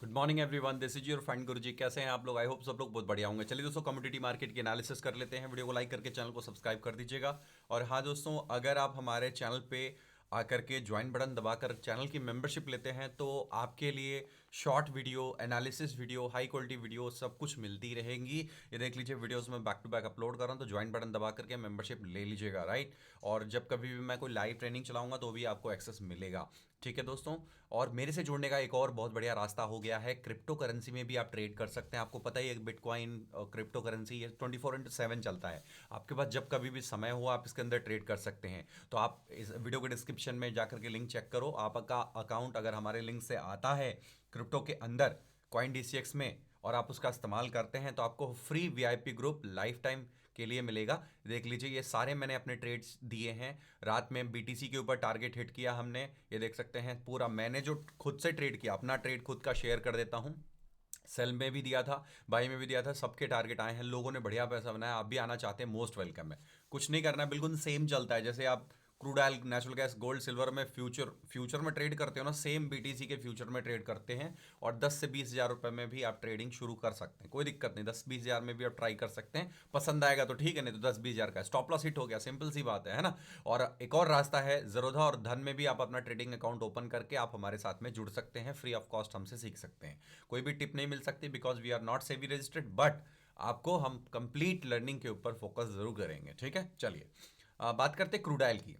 Good morning everyone, this is your friend Guruji. कैसे हैं आप लोग? आई होप सब लोग बहुत बढ़िया होंगे। चलिए दोस्तों, कमोडिटी मार्केट की एनालिसिस कर लेते हैं। वीडियो को लाइक करके चैनल को सब्सक्राइब कर दीजिएगा। और हाँ दोस्तों, अगर आप हमारे चैनल पे आकर के ज्वाइन बटन दबाकर चैनल की मेंबरशिप लेते हैं तो आपके लिए short video, analysis video, high quality video सब कुछ मिलती रहेंगी। ये देख लीजिए, वीडियोस में बैक टू बैक अपलोड कर रहा हूँ, तो ज्वाइन बटन दबा करके मेंबरशिप ले लीजिएगा, राइट। और जब कभी भी मैं कोई लाइव ट्रेनिंग चलाऊंगा तो भी आपको एक्सेस मिलेगा, ठीक है दोस्तों। और मेरे से जुड़ने का एक और बहुत बढ़िया रास्ता हो गया है, क्रिप्टो करेंसी में भी आप ट्रेड कर सकते हैं। आपको पता ही है, बिटकॉइन क्रिप्टो करेंसी ये 24/7 चलता है। आपके पास जब कभी भी समय हो आप इसके अंदर ट्रेड कर सकते हैं। तो आप इस वीडियो के डिस्क्रिप्शन में जाकर के लिंक चेक करो। आपका अकाउंट अगर हमारे लिंक से आता है क्रिप्टो के अंदर कॉइन डीसीएक्स में और आप उसका इस्तेमाल करते हैं तो आपको free VIP group life time के लिए मिलेगा। देख लीजिए, ये सारे मैंने अपने ट्रेड्स दिए हैं। रात में बीटीसी के ऊपर टारगेट हिट किया हमने, ये देख सकते हैं। पूरा मैंने जो खुद से ट्रेड किया, अपना ट्रेड खुद का शेयर कर देता हूं। सेल में भी दिया था, बाई में भी दिया था, सबके टारगेट आए हैं। लोगों ने बढ़िया पैसा बनाया। आप भी आना चाहते हैं, मोस्ट वेलकम है। कुछ नहीं करना है, बिल्कुल सेम चलता है जैसे आप crude oil, natural gas, gold, silver में फ्यूचर में ट्रेड करते हो ना, सेम बीटीसी के फ्यूचर में ट्रेड करते हैं। और 10 से 20 हज़ार रुपए में भी आप ट्रेडिंग शुरू कर सकते हैं, कोई दिक्कत नहीं। 10-20 हज़ार में भी आप ट्राई कर सकते हैं। पसंद आएगा तो ठीक है, नहीं तो 10-20 हज़ार का स्टॉप लॉस हिट हो गया, सिंपल सी बात है ना। और एक और रास्ता है, ज़रोधा और धन में भी आप अपना ट्रेडिंग अकाउंट ओपन करके आप हमारे साथ में जुड़ सकते हैं। फ्री ऑफ कॉस्ट हमसे सीख सकते हैं। कोई भी टिप नहीं मिल सकती because we are not SEBI registered, but आपको हम कंप्लीट लर्निंग के ऊपर फोकस जरूर करेंगे, ठीक है। चलिए बात करते हैं क्रूड ऑयल की।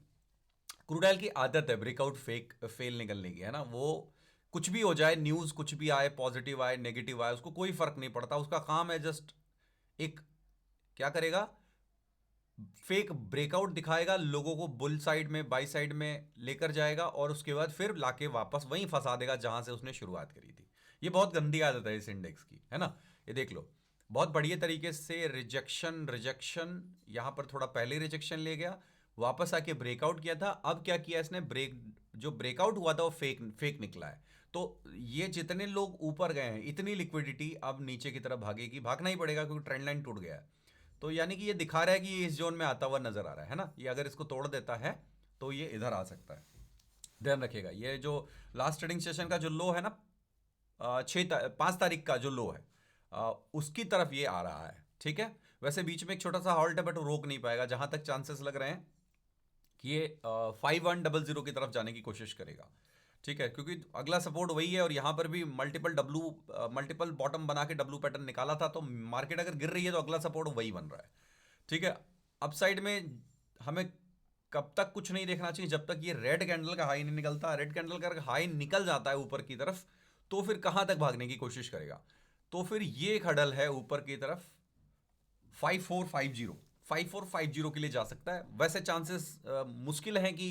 क्रूड ऑयल की आदत है ब्रेकआउट फेल निकलने की, है ना। वो कुछ भी हो जाए, न्यूज कुछ भी आए, पॉजिटिव आए, नेगेटिव आए, उसको कोई फर्क नहीं पड़ता। उसका काम है जस्ट एक, क्या करेगा, फेक ब्रेकआउट दिखाएगा, लोगों को बुल साइड में, बाई साइड में लेकर जाएगा और उसके बाद फिर लाके वापस वहीं फंसा देगा जहां से उसने शुरुआत करी थी। ये बहुत गंदी आदत है इस इंडेक्स की, है ना। ये देख लो, बहुत बढ़िया तरीके से रिजेक्शन रिजेक्शन, यहां पर थोड़ा पहले रिजेक्शन ले गया, वापस आके ब्रेकआउट किया था। अब क्या किया इसने, जो ब्रेकआउट हुआ था वो फेक फेक निकला है। तो ये जितने लोग ऊपर गए हैं, इतनी लिक्विडिटी अब नीचे की तरफ भागेगी, भागना ही पड़ेगा क्योंकि ट्रेंड लाइन टूट गया है। तो यानी कि ये दिखा रहा है कि ये इस जोन में आता हुआ नजर आ रहा है ना। ये अगर इसको तोड़ देता है तो ये इधर आ सकता है, ध्यान रखिएगा। ये जो लास्ट ट्रेडिंग सेशन का जो लो है ना, 5 तारीख का जो लो है, उसकी तरफ ये आ रहा है, ठीक है। वैसे बीच में एक छोटा सा हॉल्ट है बट वो रोक नहीं पाएगा। जहां तक चांसेस लग रहे हैं कि ये 5100 की तरफ जाने की कोशिश करेगा, ठीक है। क्योंकि अगला सपोर्ट वही है और यहां पर भी मल्टीपल बॉटम बना के डब्लू पैटर्न निकाला था। तो मार्केट अगर गिर रही है तो अगला सपोर्ट वही बन रहा है, ठीक है। अपसाइड में हमें कब तक कुछ नहीं देखना चाहिए, जब तक ये रेड कैंडल का हाई नहीं निकलता। रेड कैंडल का हाई निकल जाता है ऊपर की तरफ तो फिर कहां तक भागने की कोशिश करेगा, तो फिर ये एक हडल है ऊपर की तरफ, 5450 के लिए जा सकता है। वैसे चांसेस मुश्किल है कि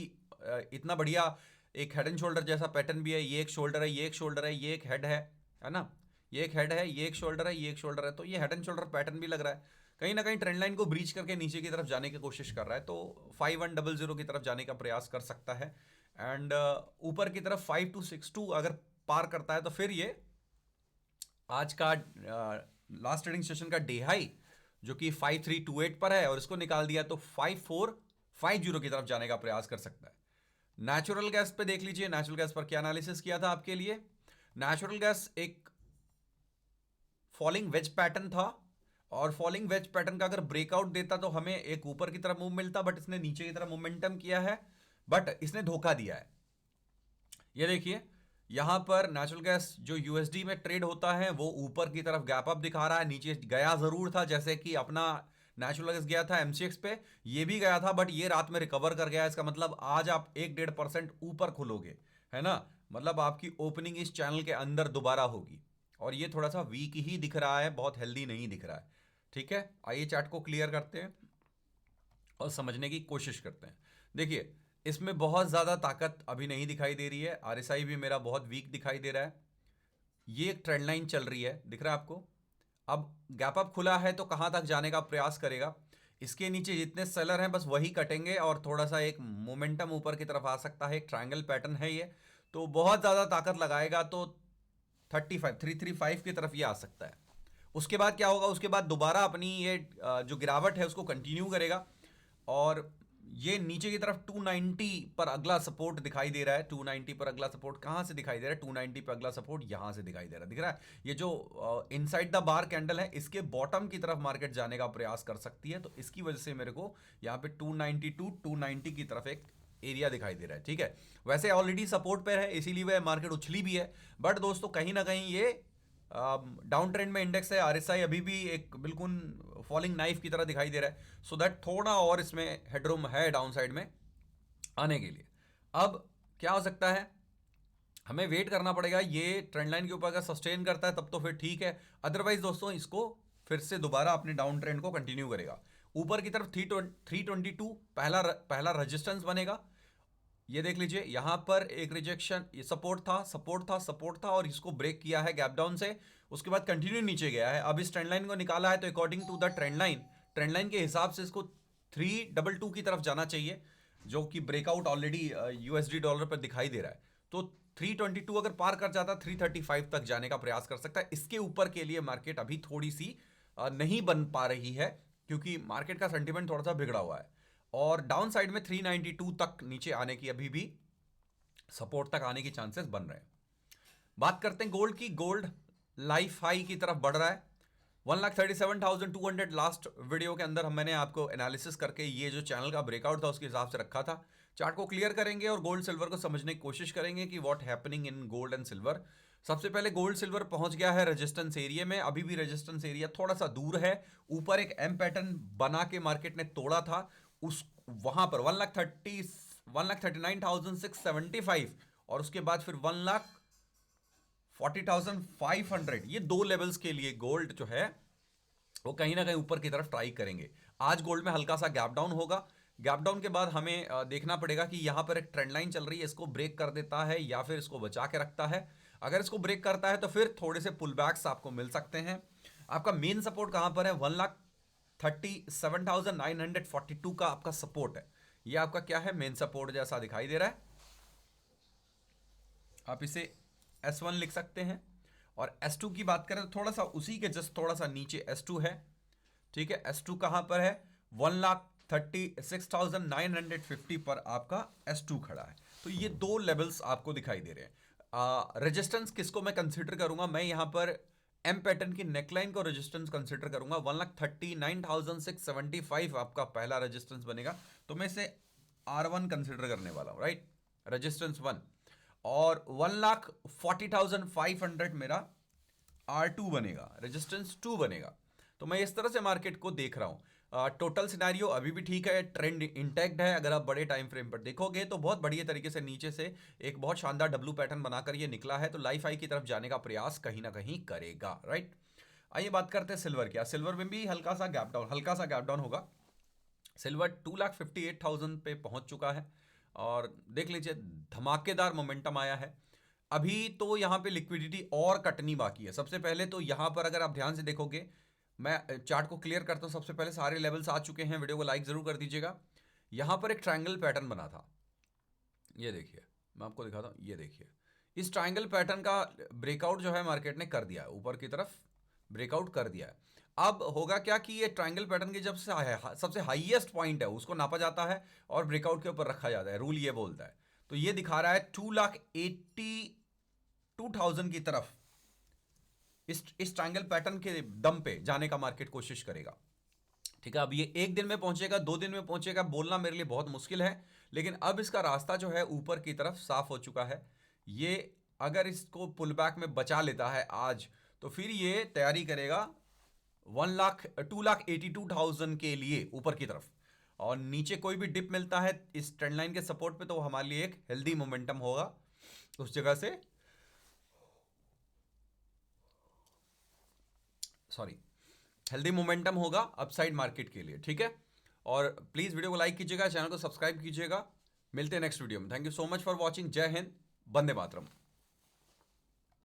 इतना बढ़िया एक हेड एंड शोल्डर जैसा पैटर्न भी है। ये एक शोल्डर है, ये एक शोल्डर है, ये एक हेड है ना। ये एक हेड है, ये एक शोल्डर है, ये एक शोल्डर है। तो ये हेड एंड शोल्डर पैटर्न भी लग रहा है, कहीं ना कहीं ट्रेंड लाइन को ब्रीच करके नीचे की तरफ जाने की कोशिश कर रहा है। तो 5100 की तरफ जाने का प्रयास कर सकता है। एंड ऊपर की तरफ 5262 अगर पार करता है तो फिर ये आज का लास्ट ट्रेडिंग सेशन का डे हाई जो कि 5328 पर है और इसको निकाल दिया तो 5450 की तरफ जाने का प्रयास कर सकता है। नेचुरल गैस पे देख लीजिए, नेचुरल गैस पर क्या एनालिसिस किया था आपके लिए। नेचुरल गैस एक फॉलिंग वेज पैटर्न था और फॉलिंग वेज पैटर्न का अगर ब्रेकआउट देता तो हमें एक ऊपर की तरफ मूव मिलता, बट इसने नीचे की तरफ मोमेंटम किया है, बट इसने धोखा दिया है। ये देखिए, यहां पर नेचुरल गैस जो यूएसडी में ट्रेड होता है वो ऊपर की तरफ गैप अप दिखा रहा है। नीचे गया जरूर था, जैसे कि अपना नेचुरल गैस गया था एमसीएक्स पे, ये भी गया था, बट ये रात में रिकवर कर गया। इसका मतलब आज आप 1-1.5% ऊपर खुलोगे, है ना। मतलब आपकी ओपनिंग इस चैनल के अंदर दोबारा होगी और ये थोड़ा सा वीक ही दिख रहा है, बहुत हेल्दी नहीं दिख रहा है, ठीक है। आइए चार्ट को क्लियर करते हैं और समझने की कोशिश करते हैं। देखिए, इसमें बहुत ज्यादा ताकत अभी नहीं दिखाई दे रही है। आरएसआई भी मेरा बहुत वीक दिखाई दे रहा है। ये एक ट्रेंड लाइन चल रही है, दिख रहा है आपको। अब गैप अप खुला है तो कहां तक जाने का प्रयास करेगा। इसके नीचे जितने सेलर हैं बस वही कटेंगे और थोड़ा सा एक मोमेंटम ऊपर की तरफ आ सकता है। एक ट्रायंगल पैटर्न है ये, तो बहुत ज्यादा ताकत लगाएगा तो 335 की तरफ ये आ सकता है। उसके बाद क्या होगा, उसके बाद दोबारा अपनी ये जो गिरावट है उसको कंटिन्यू करेगा और ये नीचे की तरफ 290 पर अगला सपोर्ट दिखाई दे रहा है। 290 पर अगला सपोर्ट कहां से दिखाई दे रहा है? 290 पर अगला सपोर्ट यहां से दिखाई दे रहा है, दिख रहा है? ये जो इनसाइड द बार कैंडल है, इसके बॉटम की तरफ मार्केट जाने का प्रयास कर सकती है। तो इसकी वजह से मेरे को यहाँ पे 290 की तरफ एक एरिया दिखाई दे रहा है, ठीक है। वैसे ऑलरेडी सपोर्ट पर है, इसीलिए वह मार्केट उछली भी है। बट दोस्तों कहीं ना कहीं ये डाउन ट्रेंड में इंडेक्स है। आरएसआई अभी भी एक बिल्कुल फॉलिंग नाइफ की तरह दिखाई दे रहा है। सो दैट थोड़ा और इसमें हेडरूम है डाउन साइड में आने के लिए। अब क्या हो सकता है, हमें वेट करना पड़ेगा। ये ट्रेंड लाइन के ऊपर अगर सस्टेन करता है तब तो फिर ठीक है, अदरवाइज दोस्तों इसको फिर से दोबारा अपने डाउन ट्रेंड को कंटिन्यू करेगा। ऊपर की तरफ 322 पहला रेजिस्टेंस बनेगा। ये देख लीजिए, यहां पर एक रिजेक्शन, ये सपोर्ट था और इसको ब्रेक किया है गैप डाउन से। उसके बाद कंटिन्यू नीचे गया है। अब इस ट्रेंड लाइन को निकाला है, तो according to the trend line के हिसाब से इसको 322 की तरफ जाना चाहिए, जो कि ब्रेकआउट ऑलरेडी यूएसडी डॉलर पर दिखाई दे रहा है। तो 322 अगर पार कर जाता, 335 तक जाने का प्रयास कर सकता है। इसके ऊपर के लिए मार्केट अभी थोड़ी सी नहीं बन पा रही है, क्योंकि मार्केट का सेंटिमेंट थोड़ा सा बिगड़ा हुआ है। और डाउन साइड में 392 तक नीचे आने की, अभी भी सपोर्ट तक आने की चांसेस बन रहे हैं। बात करते हैं गोल्ड की। गोल्ड लाइफ हाई की तरफ बढ़ रहा है, 1,37,200। लास्ट वीडियो के अंदर मैंने आपको एनालिसिस करके ये जो चैनल का ब्रेकआउट था उसके हिसाब से रखा था। चार्ट को क्लियर करेंगे और गोल्ड सिल्वर को समझने की कोशिश करेंगे कि what happening in gold and silver. सबसे पहले गोल्ड सिल्वर पहुंच गया है रेजिस्टेंस एरिया में। अभी भी रेजिस्टेंस एरिया थोड़ा सा दूर है। ऊपर एक एम पैटर्न बना के मार्केट ने तोड़ा था, उस वहां पर 1,39,675 और उसके बाद फिर 1,40,500। ये दो लेवल्स के लिए गोल्ड जो है वो कहीं ना कहीं ऊपर की तरफ ट्राई करेंगे। आज गोल्ड में हल्का सा गैप डाउन होगा। गैप डाउन के बाद हमें देखना पड़ेगा कि यहां पर एक ट्रेंड लाइन चल रही है, इसको ब्रेक कर देता है या फिर इसको बचा के रखता है। अगर इसको ब्रेक करता है तो फिर थोड़े से पुल बैक्स आपको मिल सकते हैं। आपका मेन सपोर्ट कहां पर है? 1,37,942 का आपका सपोर्ट है। ये आपका क्या है? मेन सपोर्ट जैसा दिखाई दे रहा है। आप इसे S1 लिख सकते हैं। और S2 की बात करें तो थोड़ा सा उसी के जस्ट थोड़ा सा नीचे S2 है, ठीक है। S2 कहां पर है? 1,36,950 पर आपका S2 खड़ा है। तो ये दो लेवल्स आपको दिखाई दे रहे हैं। रेजिस्टेंस किसको मैं कंसिडर करूंगा? मैं यहां पर एम पैटर्न की नेकलाइन को रेजिस्टेंस कंसिडर करूंगा। 1,39,675 आपका पहला रेजिस्टेंस बनेगा, तो मैं इसे R1 कंसिडर करने वाला हूं, राइट, रेजिस्टेंस 1। और 1,40,500 मेरा R2 बनेगा, रेजिस्टेंस 2 बनेगा। तो मैं इस तरह से मार्केट को देख रहा हूं। टोटल सिनेरियो अभी भी ठीक है, ट्रेंड इंटैक्ट है। अगर आप बड़े टाइम फ्रेम पर देखोगे तो बहुत बढ़िया तरीके से नीचे से एक बहुत शानदार डब्लू पैटर्न बनाकर ये निकला है, तो लाइफ हाई की तरफ जाने का प्रयास कहीं ना कहीं करेगा, राइट। आइए बात करते हैं सिल्वर की। सिल्वर में भी हल्का सा गैप डाउन होगा। सिल्वर 2,58,000 पे पहुंच चुका है और देख लीजिए धमाकेदार मोमेंटम आया है। अभी तो यहां पे लिक्विडिटी और कटनी बाकी है। सबसे पहले तो यहां पर अगर आप ध्यान से देखोगे, मैं चार्ट को क्लियर करता हूं। सबसे पहले सारे लेवल्स आ चुके हैं, वीडियो को लाइक जरूर कर दीजिएगा। यहां पर एक ट्रायंगल पैटर्न बना था, ये देखिए, मैं आपको दिखाता हूं, ये देखिए। इस ट्रायंगल पैटर्न का ब्रेकआउट जो है मार्केट ने कर दिया है, ऊपर की तरफ ब्रेकआउट कर दिया है। अब होगा क्या कि ये ट्रायंगल पैटर्न की जब से सबसे हाईएस्ट पॉइंट है उसको नापा जाता है और ब्रेकआउट के ऊपर रखा जाता है, रूल ये बोलता है। तो ये दिखा रहा है 2,82,000 की तरफ इस ट्रायंगल पैटर्न के दम पे जाने का मार्केट कोशिश करेगा, ठीक है। अब ये एक दिन में पहुंचेगा, 2 दिन में पहुंचेगा, बोलना मेरे लिए बहुत मुश्किल है, लेकिन अब इसका रास्ता जो है ऊपर की तरफ साफ हो चुका है। ये अगर इसको पुल बैक में बचा लेता है आज, तो फिर ये तैयारी करेगा 2,82,000 के लिए ऊपर की तरफ। और नीचे कोई भी डिप मिलता है इस ट्रेंड लाइन के सपोर्ट पे, तो हमारे लिए एक हेल्दी मोमेंटम होगा उस जगह से, हेल्दी मोमेंटम होगा अपसाइड मार्केट के लिए, ठीक है। और प्लीज वीडियो को लाइक कीजिएगा, चैनल को सब्सक्राइब कीजिएगा। मिलते हैं नेक्स्ट वीडियो में। Thank you so much for watching. जय हिंद, वंदे मातरम।